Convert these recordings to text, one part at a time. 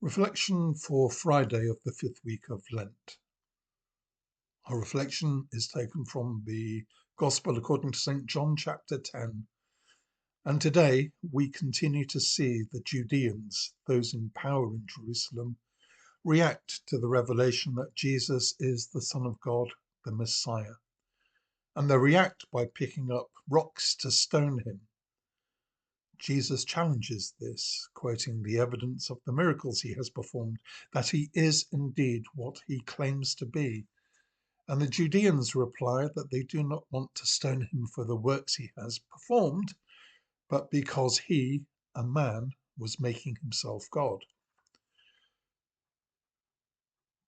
Reflection for Friday of the fifth week of Lent. Our reflection is taken from the Gospel according to St. John chapter 10. And today we continue to see the Judeans, those in power in Jerusalem, react to the revelation that Jesus is the Son of God, the Messiah. And they react by picking up rocks to stone him. Jesus challenges this, quoting the evidence of the miracles he has performed, that he is indeed what he claims to be. And the Judeans reply that they do not want to stone him for the works he has performed, but because he, a man, was making himself God.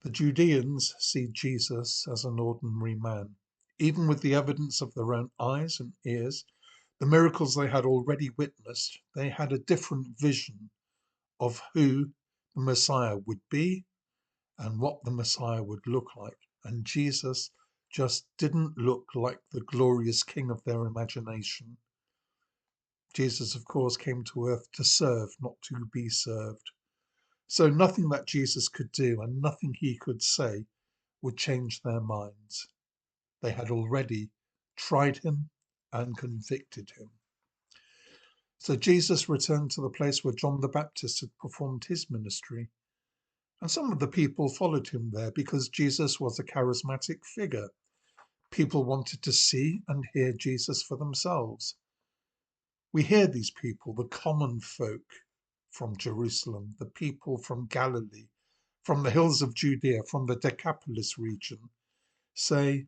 The Judeans see Jesus as an ordinary man. Even with the evidence of their own eyes and ears, the miracles they had already witnessed, they had a different vision of who the Messiah would be and what the Messiah would look like. And Jesus just didn't look like the glorious king of their imagination. Jesus, of course, came to earth to serve, not to be served. So nothing that Jesus could do and nothing he could say would change their minds. They had already tried him and convicted him. So Jesus returned to the place where John the Baptist had performed his ministry. And some of the people followed him there because Jesus was a charismatic figure. People wanted to see and hear Jesus for themselves. We hear these people, the common folk from Jerusalem, the people from Galilee, from the hills of Judea, from the Decapolis region, say,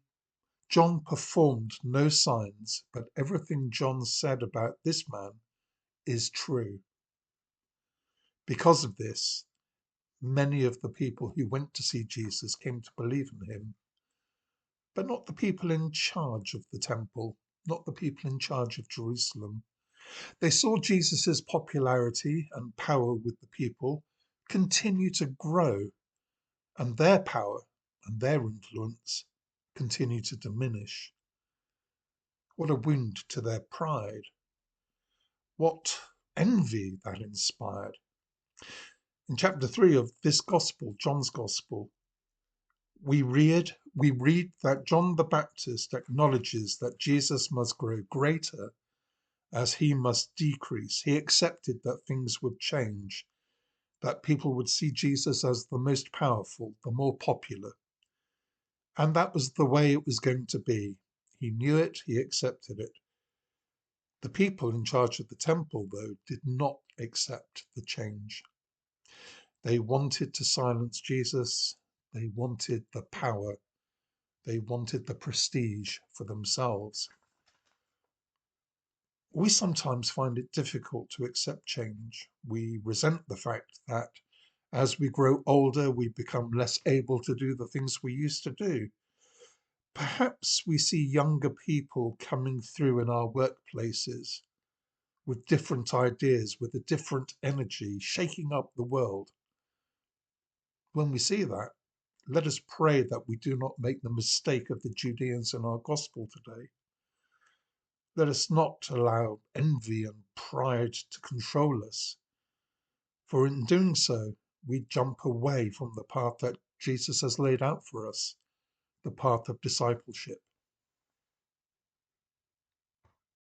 John performed no signs, but everything John said about this man is true. Because of this, many of the people who went to see Jesus came to believe in him, but not the people in charge of the temple, not the people in charge of Jerusalem. They saw Jesus' popularity and power with the people continue to grow, and their power and their influence continue to diminish. What a wound to their pride. What envy that inspired. In chapter 3 of this gospel, John's gospel, we read that John the Baptist acknowledges that Jesus must grow greater as he must decrease. He accepted that things would change, that people would see Jesus as the most powerful, the more popular. And that was the way it was going to be. He knew it, he accepted it. The people in charge of the temple, though, did not accept the change. They wanted to silence Jesus. They wanted the power. They wanted the prestige for themselves. We sometimes find it difficult to accept change. We resent the fact that as we grow older, we become less able to do the things we used to do. Perhaps we see younger people coming through in our workplaces with different ideas, with a different energy, shaking up the world. When we see that, let us pray that we do not make the mistake of the Judeans in our gospel today. Let us not allow envy and pride to control us, for in doing so, we jump away from the path that Jesus has laid out for us, the path of discipleship.